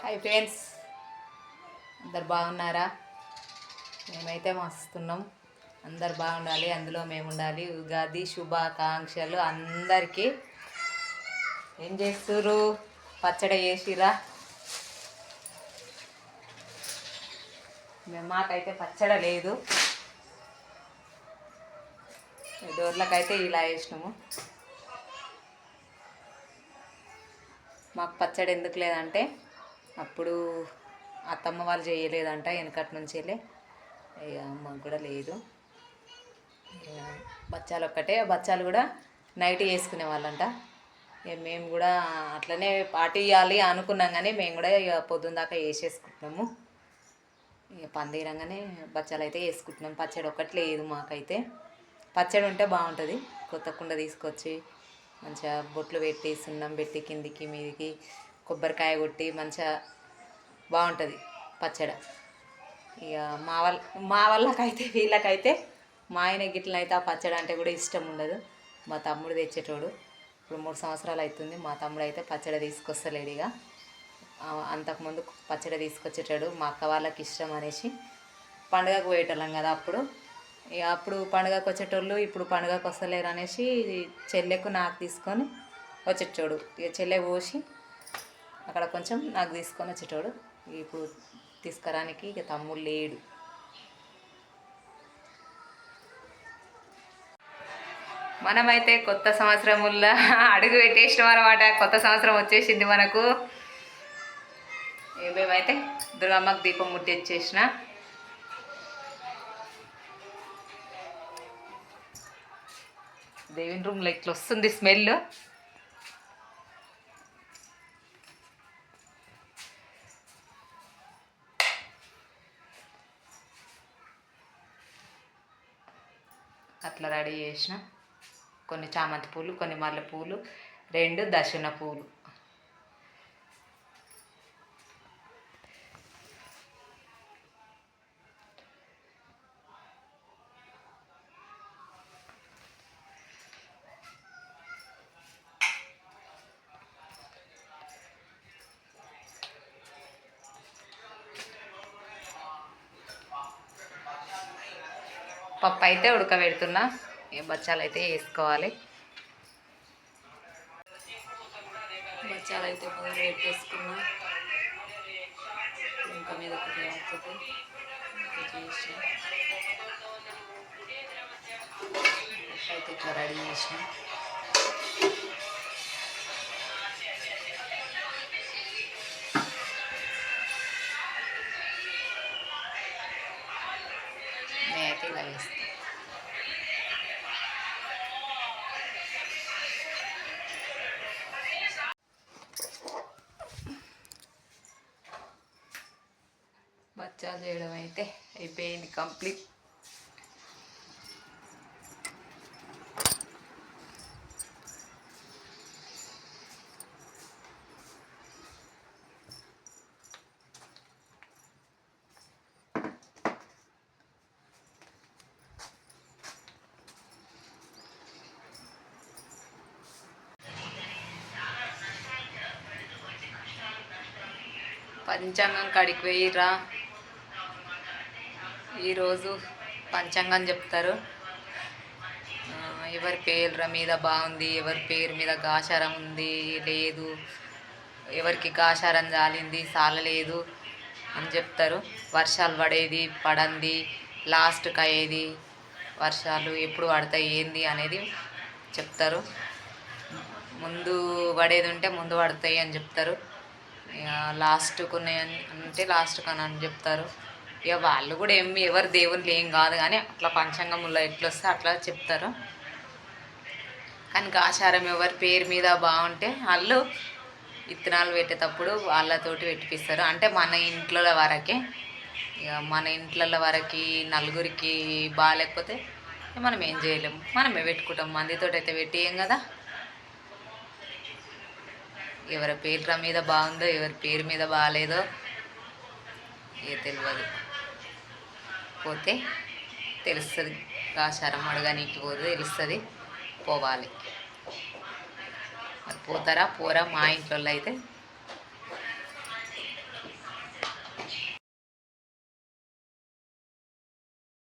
Hi friends, అందరు బాగున్నారా? మేమైతే మస్తున్నాం. అందరు బాగుండాలి, అందులో మేము ఉండాలి. ఉగాది శుభాకాంక్షలు అందరికీ. ఏం చేస్తుర్రు? పచ్చడి చేసిరా? మాకైతే పచ్చడి లేదు. డోర్లకైతే ఇలా వేసినాము. మాకు పచ్చడి ఎందుకు లేదంటే అప్పుడు అత్తమ్మ వాళ్ళు చేయలేదంట వెనకటి నుంచి. ఇక అమ్మకు కూడా లేదు. బచ్చాలు ఒక్కటే, బచ్చాలు కూడా నైట్ చేసుకునే వాళ్ళంట. ఇక మేము కూడా అట్లనే పాటియాలి అనుకున్నాం, కానీ మేము కూడా ఇక పొద్దున్న దాకా వేసేసుకుంటున్నాము. ఇక పందిరంగానే బచ్చాలు అయితే వేసుకుంటున్నాం. పచ్చడి ఒక్కటి లేదు మాకైతే. పచ్చడి ఉంటే బాగుంటుంది. కొత్త కుండ తీసుకొచ్చి మంచిగా బొట్లు పెట్టి సున్నం పెట్టి కిందికి మీదికి కొబ్బరికాయ కొట్టి మంచిగా బాగుంటుంది పచ్చడి. ఇక మా వాళ్ళకైతే వీళ్ళకైతే మా ఆయన గిట్లనైతే ఆ పచ్చడి అంటే కూడా ఇష్టం ఉండదు. మా తమ్ముడు తెచ్చేటోడు. ఇప్పుడు 3 సంవత్సరాలు అవుతుంది. మా తమ్ముడు అయితే పచ్చడి తీసుకొస్తలేడు. ఇక అంతకుముందు పచ్చడి తీసుకొచ్చేటాడు. మా అక్క వాళ్ళకి ఇష్టం అనేసి పండుగకు పోయేటోళ్ళం కదా అప్పుడు. ఇక అప్పుడు పండుగకు వచ్చేటోళ్ళు ఇప్పుడు పండుగకు వస్తలేరు అనేసి చెల్లెకు నాకు తీసుకొని వచ్చేటోడు. ఇక చెల్లె పోసి అక్కడ కొంచెం నాకు తీసుకొని వచ్చేటోడు. ఇప్పుడు తీసుకురానికి ఇక తమ్ముడు లేడు. మనమైతే కొత్త సంవత్సరముల్లో అడుగు పెట్టేసినాం అనమాట. కొత్త సంవత్సరం వచ్చేసింది మనకు. మేమైతే దుర్గమ్మకు దీపం ముట్టించేసిన. దేవుని రూమ్లో ఇట్లా వస్తుంది స్మెల్. అట్లా రెడీ చేసిన. కొన్ని చామంతి పూలు, కొన్ని మల్లె పూలు, 2 దశన పూలు. పప్పు అయితే ఉడకబెడుతున్నా. బచ్చాలు అయితే వేసుకోవాలి. బచ్చాలు అయితే పొగ పెట్టేసుకున్నా. ఇంకా మీద అయితే ఇట్లా రెడీ చేసిన. నేనైతే ఇలా వేస్తాను. బచ్చాలు చేయడం అయితే అయిపోయింది, కంప్లీట్. పంచాంగం కాడికి పోయిరా. ఈరోజు పంచాంగం చెప్తారు. ఎవరి పేర్ల మీద బాగుంది, ఎవరి పేరు మీద గాచారం ఉంది లేదు, ఎవరికి గాచారం చాలింది చాలలేదు అని చెప్తారు. వర్షాలు పడేది పడంది, లాస్ట్కి అయ్యేది, వర్షాలు ఎప్పుడు పడతాయి ఏంది అనేది చెప్తారు. ముందు పడేది ఉంటే ముందు పడతాయి అని చెప్తారు. లాస్ట్కు అంటే లాస్ట్కు అని చెప్తారు. ఇక వాళ్ళు కూడా ఎవరు దేవుళ్ళు ఏం కాదు, కానీ అట్లా పంచాంగంలో ఎట్లా వస్తే అట్లా చెప్తారు. కానీ ఆచారం ఎవరి పేరు మీద బాగుంటే వాళ్ళు విత్తనాలు పెట్టేటప్పుడు వాళ్ళతోటి పెట్టిపిస్తారు. అంటే మన ఇంట్లో వరకే. ఇక మన ఇంట్లో వరకు నలుగురికి బాగాలేకపోతే మనం ఏం చేయలేము, మనమే పెట్టుకుంటాం. మందితో అయితే పెట్టేయం కదా. ఎవరి పేర్ల మీద బాగుందో ఎవరి పేరు మీద బాగాలేదో తెలియదు. పోతే తెలుస్తుంది. ఆచారం అడగనీకి పోతే తెలుస్తుంది. పోవాలి. మరి పోతారా పోరా? మా ఇంట్లో అయితే